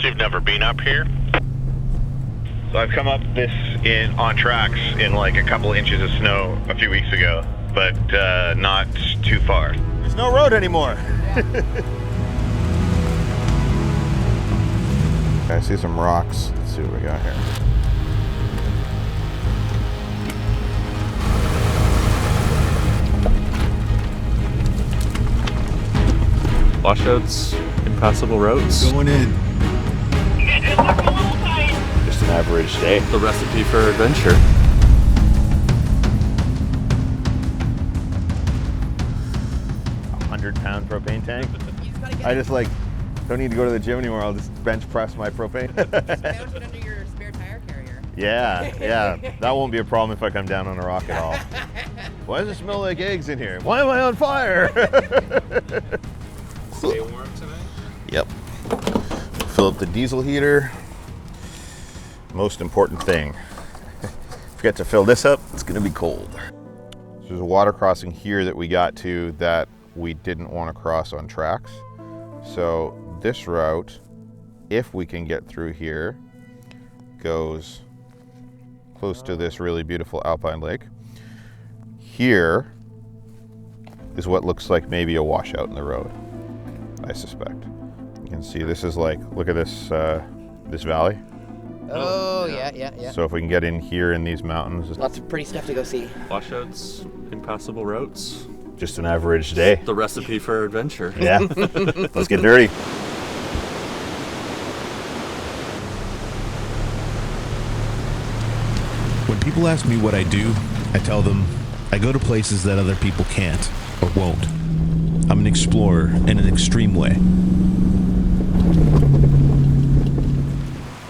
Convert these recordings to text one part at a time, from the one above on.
you've never been up here. So I've come up this on tracks in like a couple inches of snow a few weeks ago, but not too far. There's no road anymore. I see some rocks. Let's see what we got here. Washouts, impassable roads. Going in. Just an average day. The recipe for adventure. £100 propane tank. I just like don't need to go to the gym anymore. I'll just bench press my propane. Just mount it under your spare tire carrier. Yeah. That won't be a problem if I come down on a rock at all. Why does it smell like eggs in here? Why am I on fire? Stay warm tonight? Yep. Fill up the diesel heater. Most important thing. Forget to fill this up, it's gonna be cold. So there's a water crossing here that we got to that we didn't want to cross on tracks. So this route, if we can get through here, goes close to this really beautiful alpine lake. Here is what looks like maybe a washout in the road, I suspect. You can see this is like, look at this this valley. Oh, yeah. So if we can get in here in these mountains, Lots of pretty stuff to go see. Washouts, impassable roads. just an average day. The recipe for adventure. Yeah, let's get dirty. When people ask me what I do, I tell them I go to places that other people can't or won't. I'm an explorer in an extreme way.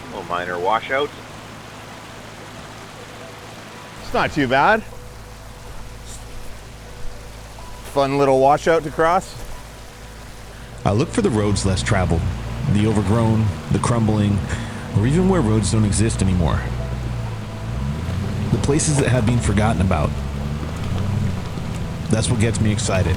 Little minor washouts. It's not too bad. Fun little washout to cross. I look for the roads less traveled, the overgrown, the crumbling, or even where roads don't exist anymore. The places that have been forgotten about. That's what gets me excited.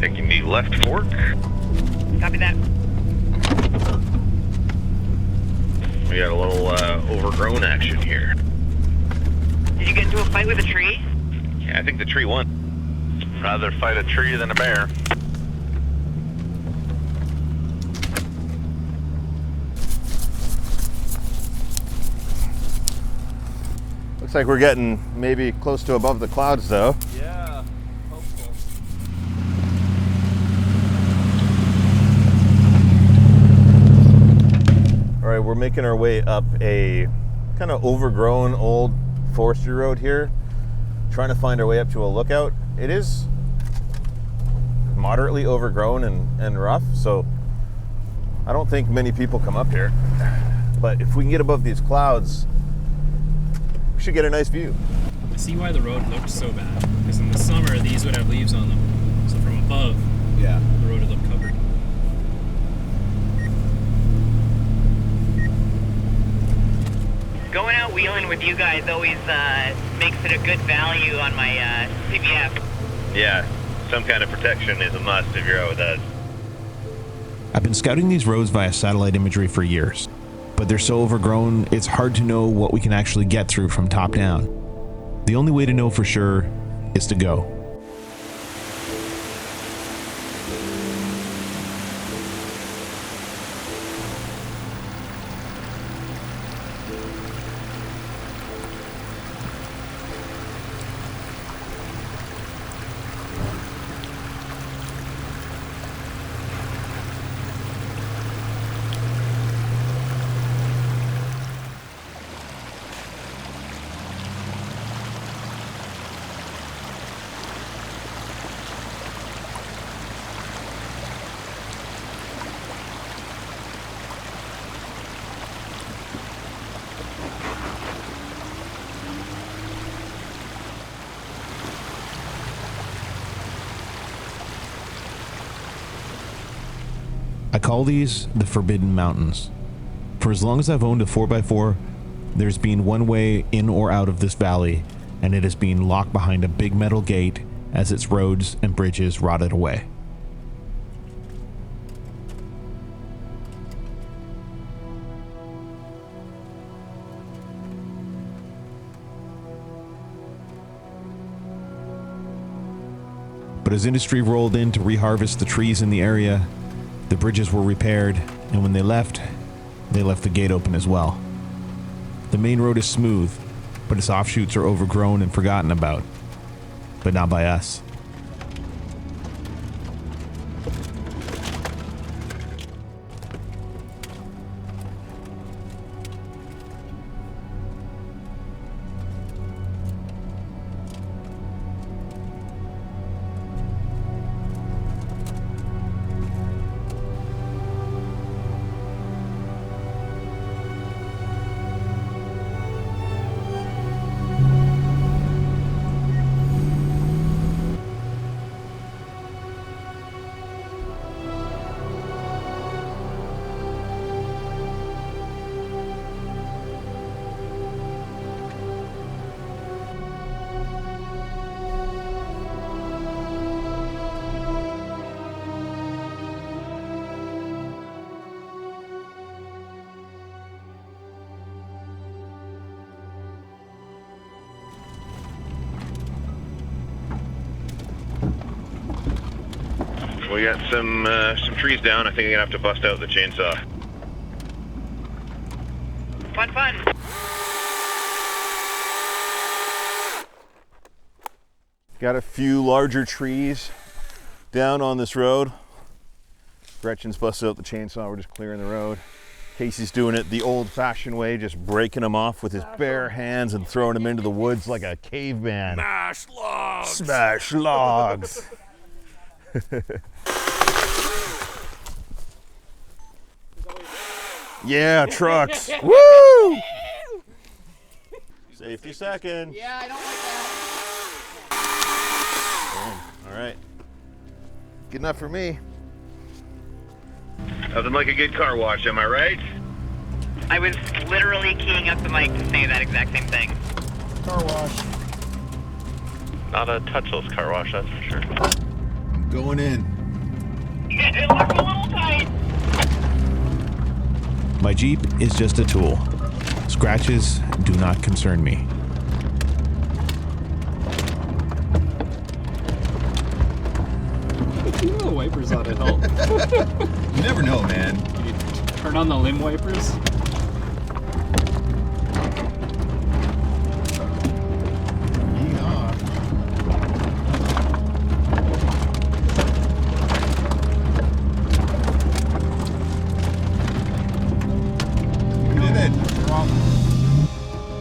Taking the left fork. Copy that. We got a little overgrown action here. Did you get into a fight with a tree? Yeah, I think the tree won. Rather fight a tree than a bear. Looks like we're getting maybe close to above the clouds though. Yeah, hopeful. All right, we're making our way up a kind of overgrown old forestry road here, trying to find our way up to a lookout. It is moderately overgrown and rough, so I don't think many people come up here. But if we can get above these clouds, we should get a nice view. I see why the road looked so bad, because in the summer these would have leaves on them, so from above Yeah. the road would look covered. Going out wheeling with you guys always makes it a good value on my CBF. Yeah, some kind of protection is a must if you're out with us. I've been scouting these roads via satellite imagery for years, but they're so overgrown, it's hard to know what we can actually get through from top down. The only way to know for sure is to go. I call these the Forbidden Mountains. For as long as I've owned a 4x4, there's been one way in or out of this valley, and it has been locked behind a big metal gate as its roads and bridges rotted away. But as industry rolled in to reharvest the trees in the area, the bridges were repaired, and when they left the gate open as well. The main road is smooth, but its offshoots are overgrown and forgotten about. But not by us. We got some trees down. I think I'm gonna have to bust out the chainsaw. Fun. Got a few larger trees down on this road. Gretchen's busted out the chainsaw. We're just clearing the road. Casey's doing it the old-fashioned way, just breaking them off with his bare hands and throwing them into the woods like a caveman. Smash logs! Smash logs! Yeah, trucks. Woo! Safety second. Yeah, I don't like that. Boom. All right. Good enough for me. Nothing like a good car wash, am I right? I was literally keying up the mic to say that exact same thing. Car wash. Not a touchless car wash, that's for sure. I'm going in. It looks a little tight. My Jeep is just a tool. Scratches do not concern me. You know the wipers ought to help. You never know, man. You turn on the limb wipers.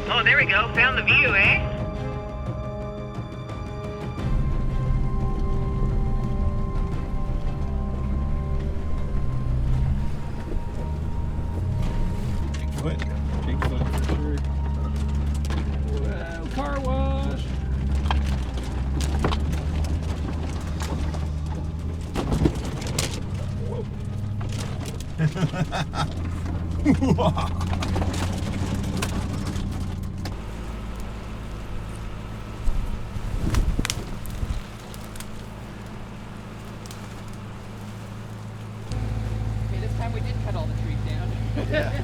Oh, there we go. Found the view, eh? Bigfoot for sure. Well, car wash. Okay, this time we did cut all the trees down. Yeah.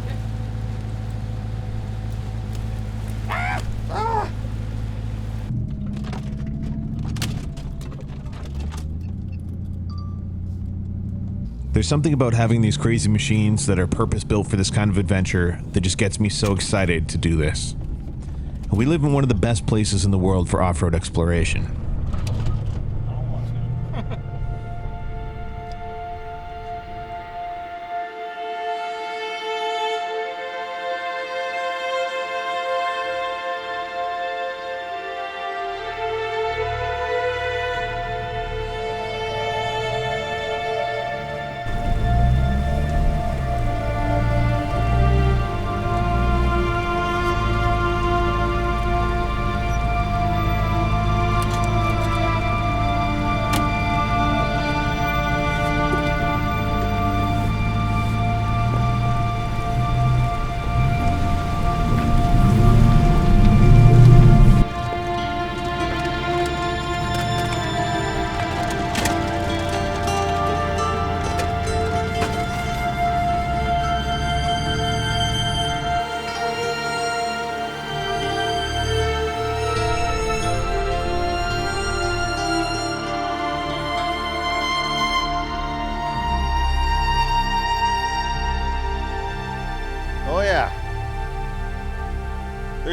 There's something about having these crazy machines that are purpose-built for this kind of adventure that just gets me so excited to do this. And we live in one of the best places in the world for off-road exploration.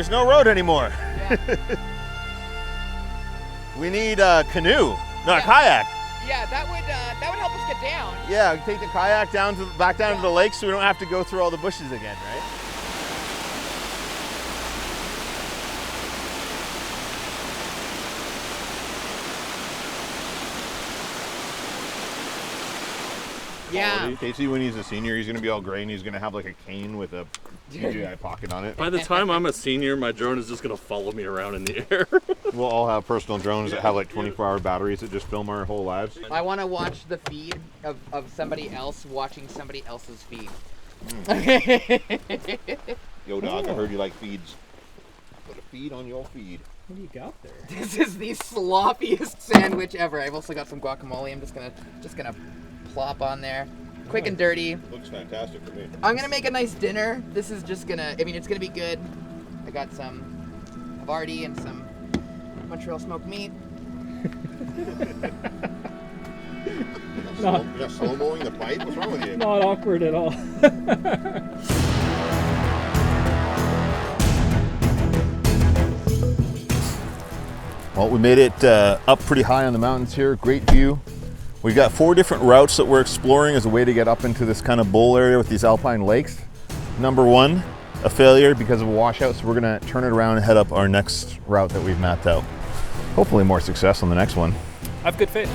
There's no road anymore. We need a canoe, not a kayak. Yeah, that would help us get down. Yeah, we take the kayak back down to the lake so we don't have to go through all the bushes again, right? Yeah. Casey, when he's a senior, he's gonna be all gray and he's gonna have like a cane with a DJI pocket on it. By the time I'm a senior, my drone is just gonna follow me around in the air. We'll all have personal drones that have like 24-hour batteries that just film our whole lives. I want to watch the feed of somebody else watching somebody else's feed. Yo, dog, I heard you like feeds. Put a feed on your feed. What do you got there? This is the sloppiest sandwich ever. I've also got some guacamole. I'm just gonna plop on there. Quick and dirty. Looks fantastic to me. I'm gonna make a nice dinner. This is just gonna, it's gonna be good. I got some Havarti and some Montreal smoked meat. You're not slow-mowing the pipe? What's wrong with you? Not awkward at all. Well, we made it up pretty high on the mountains here. Great view. We've got 4 different routes that we're exploring as a way to get up into this kind of bowl area with these alpine lakes. Number 1, a failure because of a washout, so we're gonna turn it around and head up our next route that we've mapped out. Hopefully more success on the next one. I have good faith.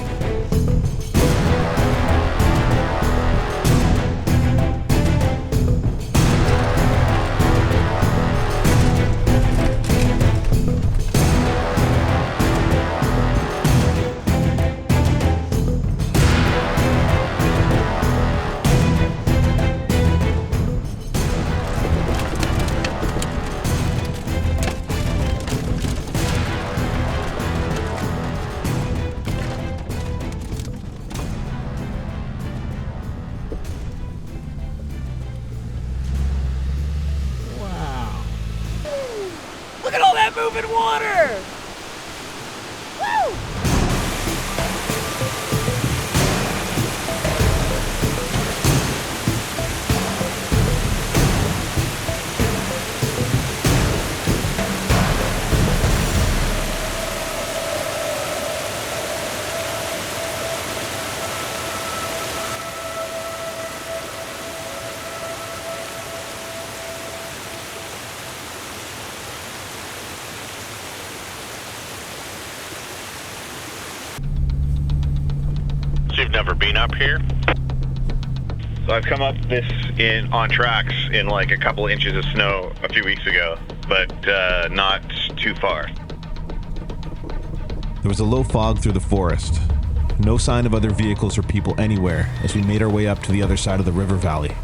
Look at all that moving water! Woo! So you've never been up here? So I've come up this on tracks in like a couple inches of snow a few weeks ago, but not too far. There was a low fog through the forest. No sign of other vehicles or people anywhere as we made our way up to the other side of the river valley.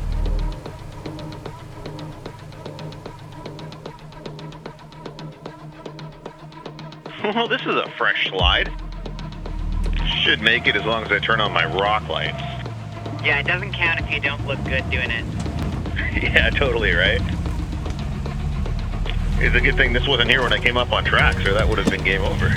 Well, this is a fresh slide. Should make it as long as I turn on my rock lights. Yeah, it doesn't count if you don't look good doing it. Yeah, totally, right? It's a good thing this wasn't here when I came up on tracks, or that would have been game over.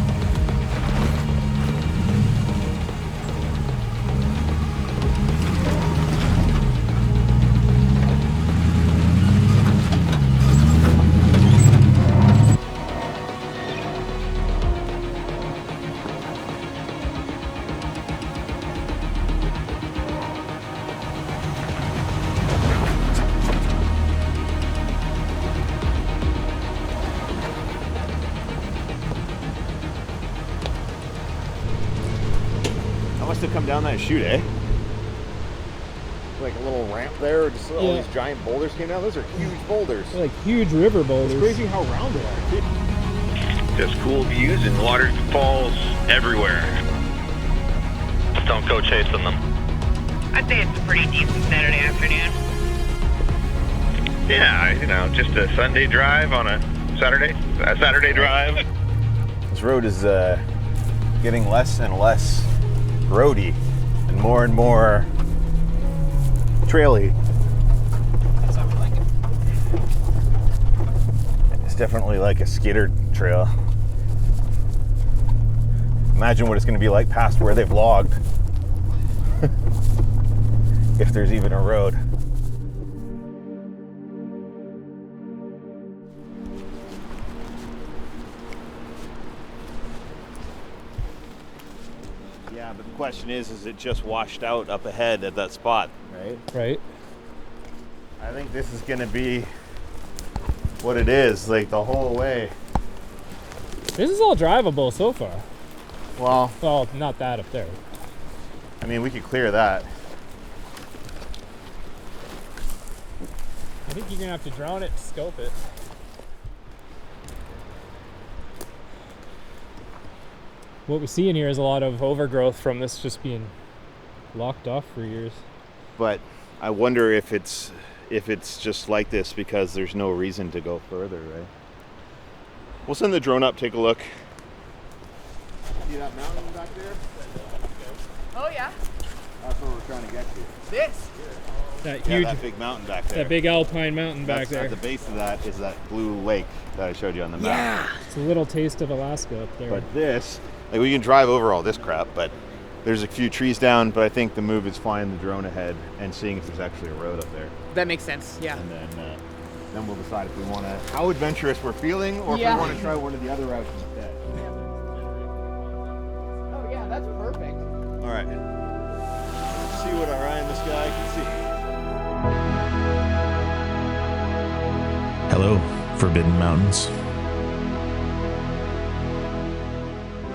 I must have come down that chute, eh? Like a little ramp there, just all these giant boulders came down. Those are huge boulders. They're like huge river boulders. It's crazy how round they are, too. Just cool views and waterfalls everywhere. Just don't go chasing them. I'd say it's a pretty decent Saturday afternoon. Yeah, you know, just a Sunday drive on a Saturday drive. This road is getting less and less roady and more traily. That's how we like it. It's definitely like a skidder trail. Imagine what it's going to be like past where they've logged. If there's even a road. question is it just washed out up ahead at that spot, right? Right. I think this is gonna be what it is, like the whole way. This is all drivable so far. Well, not that up there. I mean, we could clear that. I think you're gonna have to drone it to scope it. What we see in here is a lot of overgrowth from this just being locked off for years. But I wonder if it's just like this because there's no reason to go further, right? We'll send the drone up, take a look. See that mountain back there? Oh yeah. That's what we're trying to get to. This. That Yeah, huge, that big mountain back there. that big alpine mountain back That's there. at the base of that is that blue lake that I showed you on the map. Yeah. It's a little taste of Alaska up there. But this, like we can drive over all this crap, but there's a few trees down, but I think the move is flying the drone ahead and seeing if there's actually a road up there. That makes sense. Yeah. And then we'll decide if we want to, how adventurous we're feeling, or Yeah. if we want to try one of the other routes instead. Oh yeah, that's perfect. All right. Let's see what our eye in the sky can see. Hello, Forbidden Mountains.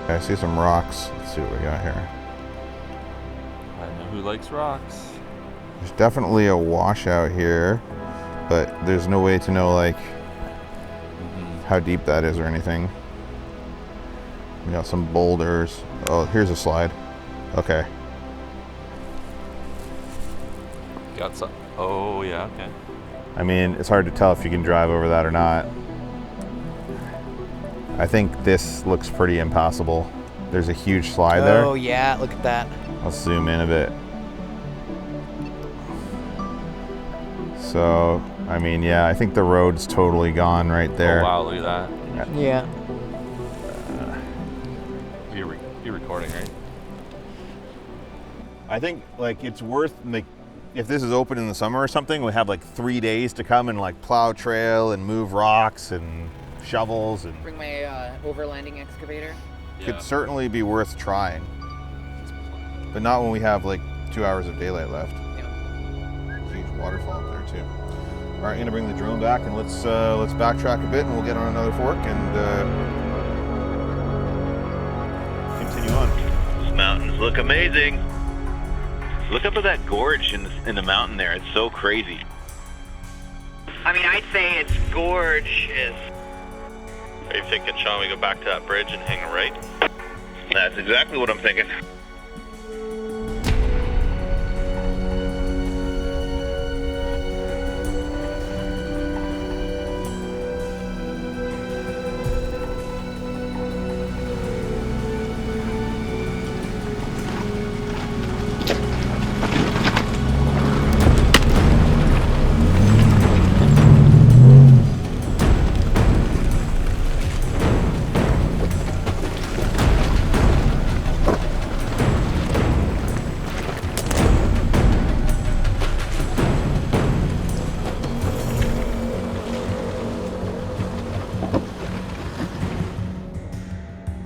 I see some rocks. Let's see what we got here. I know who likes rocks. There's definitely a washout here, but there's no way to know like how deep that is or anything. We got some boulders. Oh, here's a slide. Okay. Got some. Oh, yeah, okay. I mean, it's hard to tell if you can drive over that or not. I think this looks pretty impassable. There's a huge slide there. Oh yeah, look at that. I'll zoom in a bit. So, I mean, yeah, I think the road's totally gone right there. Oh, wow, look at that. Yeah. You're recording, right? I think, like, it's worth, like, if this is open in the summer or something, we have like 3 days to come and like plow trail and move rocks and shovels, and Bring my overlanding excavator. could certainly be worth trying. But not when we have like 2 hours of daylight left. Yeah. Huge waterfall up there too. All right, gonna bring the drone back and let's backtrack a bit and we'll get on another fork and continue on. These mountains look amazing. Look up at that gorge in the mountain there. It's so crazy. I mean, I'd say it's gorgeous. Are you thinking, Sean, we go back to that bridge and hang a right? That's exactly what I'm thinking.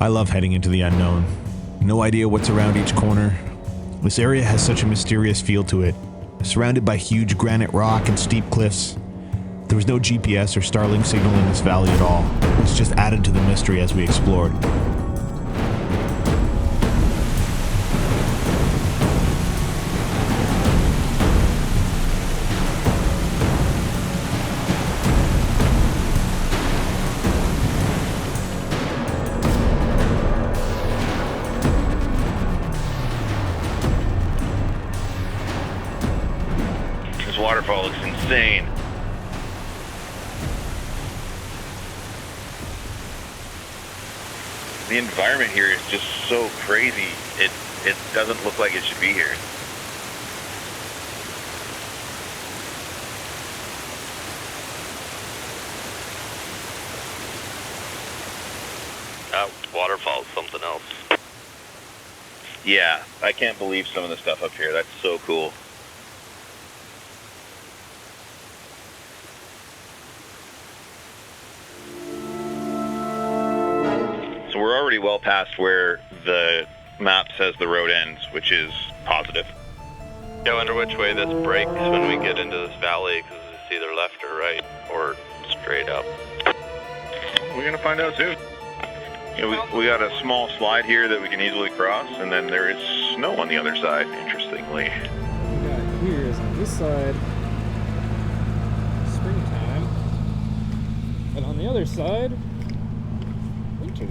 I love heading into the unknown. No idea what's around each corner. This area has such a mysterious feel to it, surrounded by huge granite rock and steep cliffs. There was no GPS or Starlink signal in this valley at all, which just added to the mystery as we explored. This waterfall looks insane. The environment here is just so crazy. It doesn't look like it should be here. That waterfall's something else. Yeah, I can't believe some of the stuff up here. That's so cool. So we're already well past where the map says the road ends, which is positive. Yeah, I wonder which way this breaks when we get into this valley, because it's either left or right, or straight up. We're gonna find out soon. You know, we got a small slide here that we can easily cross, and then there is snow on the other side, interestingly. What we got here is on this side, springtime, and on the other side, winter.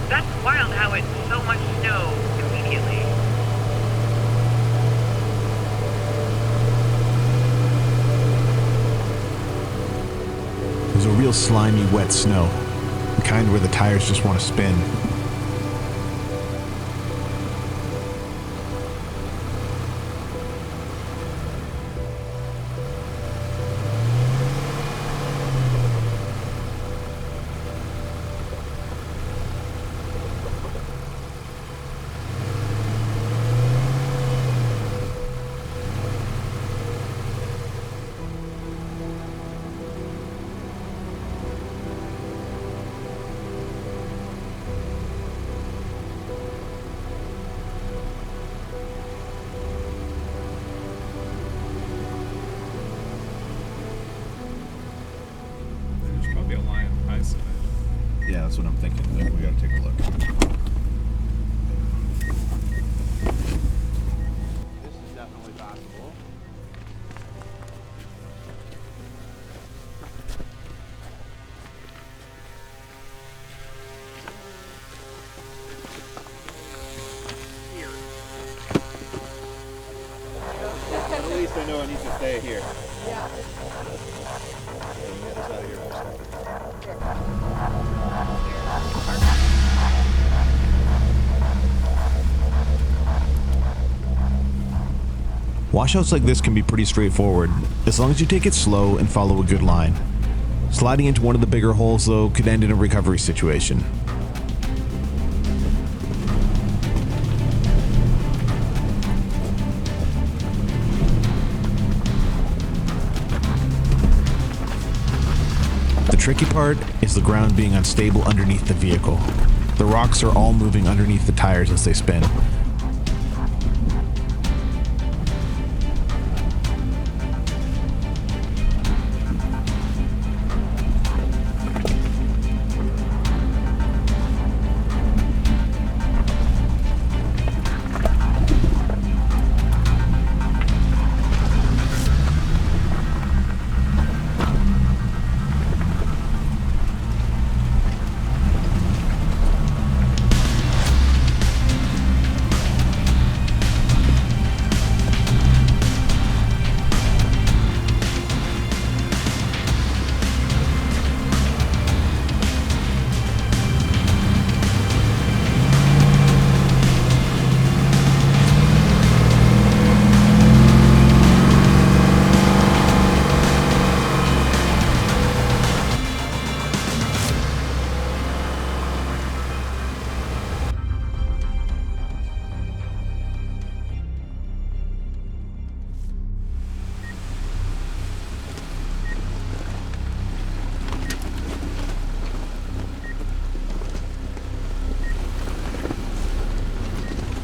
That's wild how it's so much snow immediately. It was a real slimy, wet snow. The kind where the tires just want to spin. There's probably a line on the high side. Yeah, that's what I'm thinking. Maybe we gotta take a look. This is definitely possible. At least I know I need to stay here. Washouts like this can be pretty straightforward, as long as you take it slow and follow a good line. Sliding into one of the bigger holes, though, could end in a recovery situation. The tricky part is the ground being unstable underneath the vehicle. The rocks are all moving underneath the tires as they spin.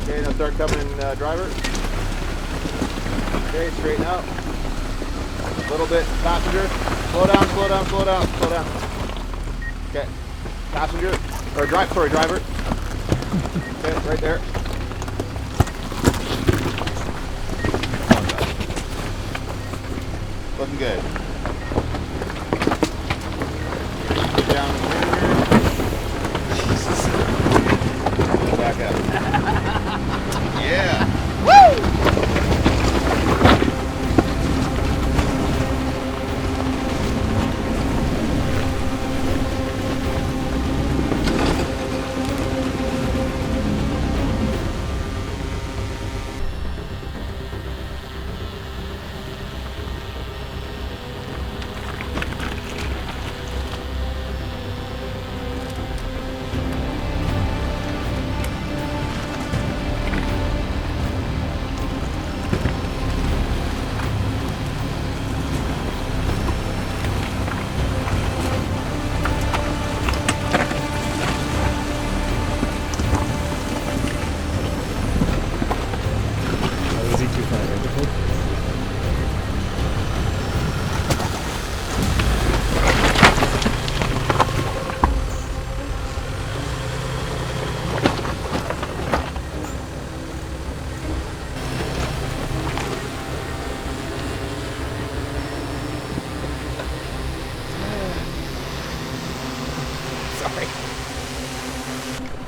Okay, now start coming, driver. Okay, straighten out. A little bit, passenger. Slow down, slow down, slow down, slow down. Okay, passenger, or driver. Okay, right there. Looking good. Get down the wind here. Jesus. Go back up. Yeah. Woo!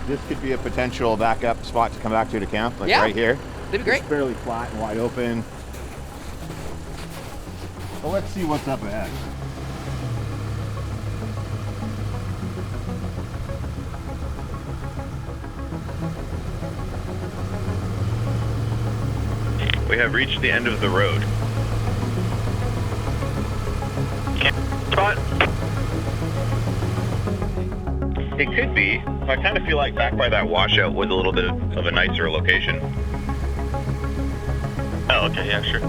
This could be a potential backup spot to come back to camp, like Yeah. right here. That'd be great. It's fairly flat and wide open. Well, let's see what's up ahead. We have reached the end of the road. Camp spot. It could be. I kind of feel like back by that washout was a little bit of a nicer location. Oh, okay, yeah, sure.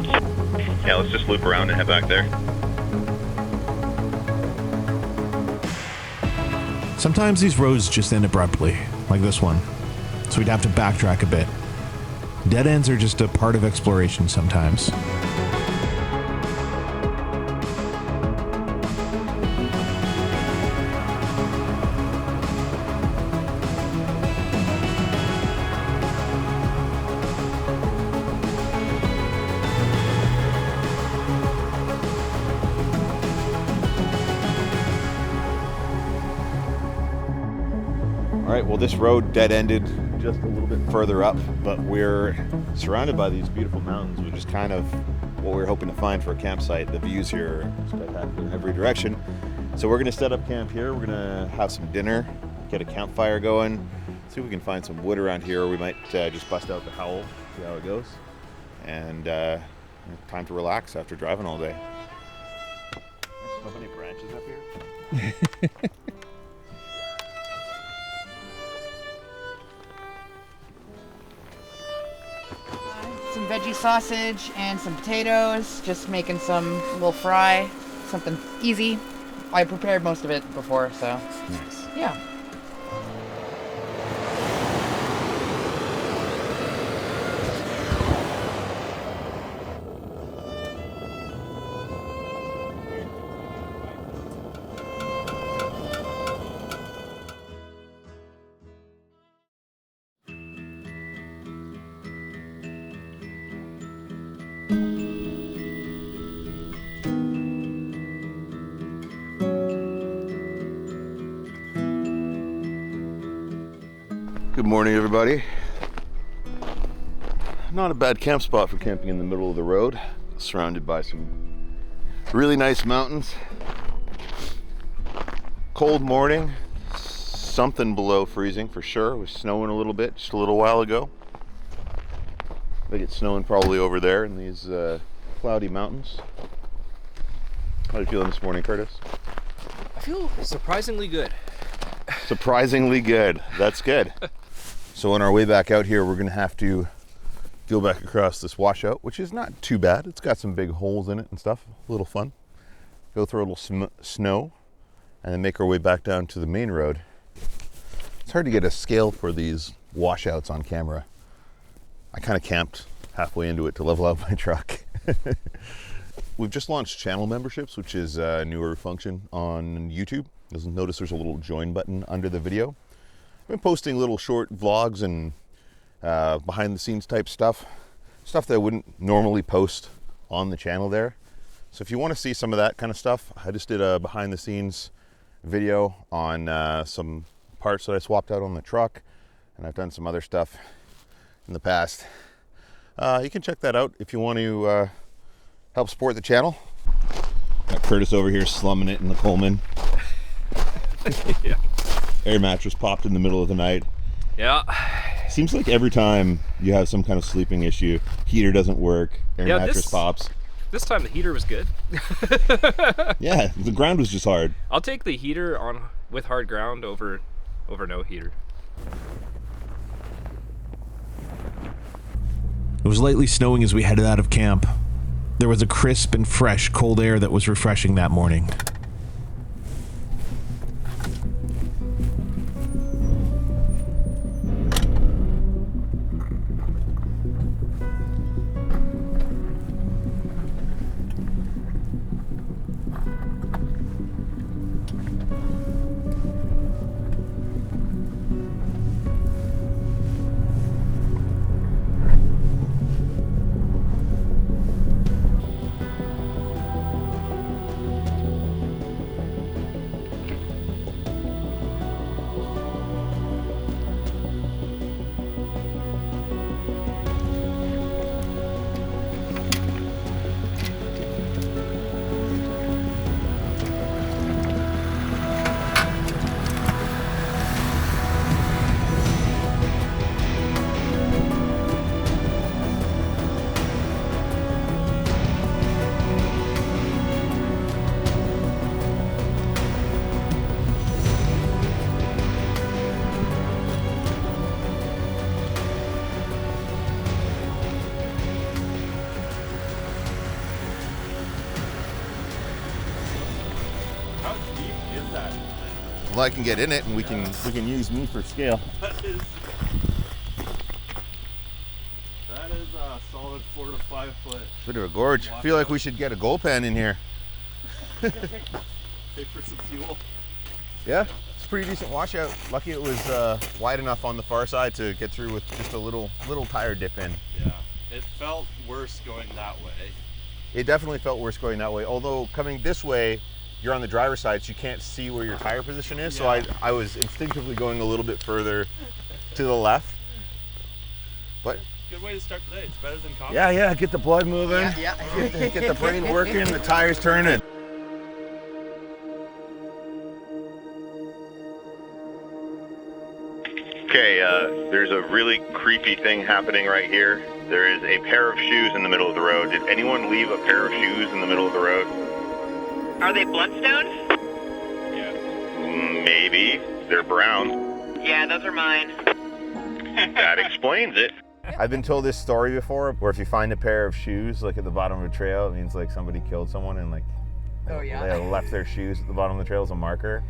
Yeah, let's just loop around and head back there. Sometimes these roads just end abruptly, like this one, so we'd have to backtrack a bit. Dead ends are just a part of exploration sometimes. All right, well, this road dead-ended just a little bit further up, but we're surrounded by these beautiful mountains, which is kind of what we were hoping to find for a campsite. The views here are spectacular in every direction. So we're gonna set up camp here. We're gonna have some dinner, get a campfire going, see if we can find some wood around here, or we might just bust out the howl, see how it goes. And time to relax after driving all day. So many branches up here. Some veggie sausage and some potatoes. Just making some little fry, something easy. I prepared most of it before, so Nice. yeah. Good morning, everybody. Not a bad camp spot for camping in the middle of the road, surrounded by some really nice mountains. Cold morning, something below freezing for sure. It was snowing a little bit just a little while ago. I think it's snowing probably over there in these cloudy mountains. How are you feeling this morning, Curtis? I feel surprisingly good. Surprisingly good. That's good. So on our way back out here, we're gonna have to go back across this washout, which is not too bad. It's got some big holes in it and stuff, a little fun. Go through a little snow and then make our way back down to the main road. It's hard to get a scale for these washouts on camera. I kind of camped halfway into it to level out my truck. We've just launched channel memberships, which is a newer function on YouTube. You'll notice there's a little join button under the video. I've been posting little short vlogs and behind the scenes type stuff that I wouldn't normally post on the channel there. So if you want to see some of that kind of stuff, I just did a behind the scenes video on some parts that I swapped out on the truck, and I've done some other stuff in the past. You can check that out if you want to help support the channel. Got Curtis over here slumming it in the Coleman. Yeah. Air mattress popped in the middle of the night. Yeah. Seems like every time you have some kind of sleeping issue, heater doesn't work, air mattress pops. This time the heater was good. Yeah, the ground was just hard. I'll take the heater on with hard ground over no heater. It was lightly snowing as we headed out of camp. There was a crisp and fresh cold air that was refreshing that morning. Well, I can get in it, and we can use me for scale. That is a solid 4 to 5 foot. Bit of a gorge. I feel like we should get a goal pen in here. Pay for some fuel. Yeah, it's a pretty decent washout. Lucky it was wide enough on the far side to get through with just a little tire dip in. Yeah, it felt worse going that way. It definitely felt worse going that way. Although coming this way, you're on the driver's side, so you can't see where your tire position is. Yeah. So I was instinctively going a little bit further to the left. But good way to start today. It's better than coffee. yeah, get the blood moving. Yeah. Get the brain working, the tires turning. Okay, there's a really creepy thing happening right here. There is a pair of shoes in the middle of the road. Did anyone leave a pair of shoes in the middle of the road? Are they bloodstones? Yeah. Maybe. They're brown. Yeah, those are mine. That explains it. I've been told this story before, where if you find a pair of shoes like at the bottom of a trail, it means like somebody killed someone and like Oh, yeah? they left their shoes at the bottom of the trail as a marker,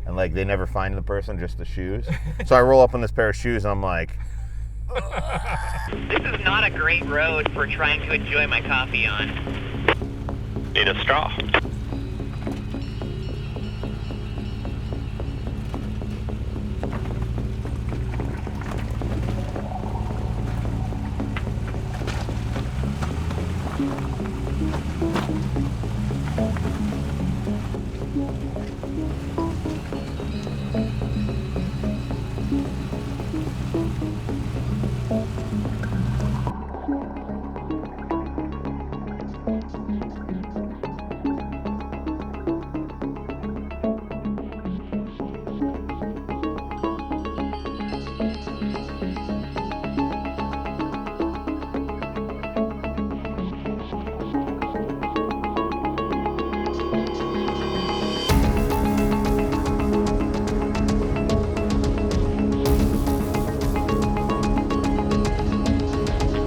and like they never find the person, just the shoes. So I roll up on this pair of shoes and I'm like, This is not a great road for trying to enjoy my coffee on. Need a straw.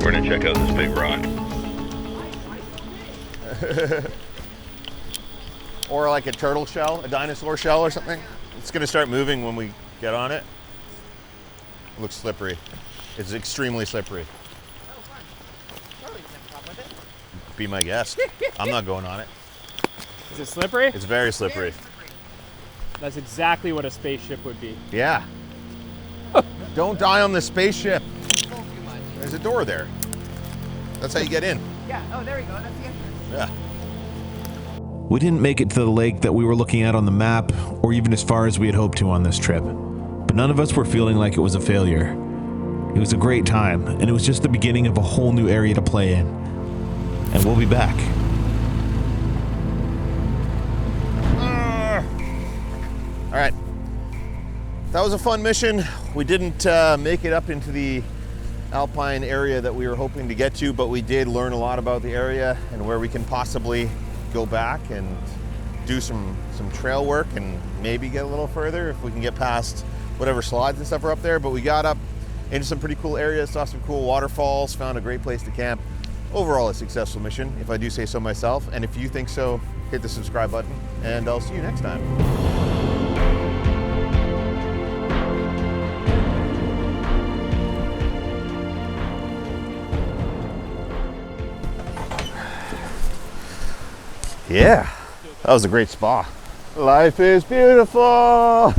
We're gonna check out this big rock. or like a turtle shell, a dinosaur shell or something. It's gonna start moving when we get on it. It looks slippery. It's extremely slippery. Oh, fun. Charlie's never talked with it. Be my guest. I'm not going on it. Is it slippery? It's very slippery. That's exactly what a spaceship would be. Yeah. Don't die on the spaceship. Pull too much. There's a door there. That's how you get in. Yeah, oh, there we go. That's the entrance. Yeah. We didn't make it to the lake that we were looking at on the map, or even as far as we had hoped to on this trip. But none of us were feeling like it was a failure. It was a great time, and it was just the beginning of a whole new area to play in. And we'll be back. All right. That was a fun mission. We didn't make it up into the alpine area that we were hoping to get to, but we did learn a lot about the area and where we can possibly go back and do some trail work and maybe get a little further if we can get past whatever slides and stuff are up there. But we got up into some pretty cool areas, saw some cool waterfalls, found a great place to camp. Overall, a successful mission, if I do say so myself. And if you think so, hit the subscribe button, and I'll see you next time. Yeah, that was a great spa. Life is beautiful.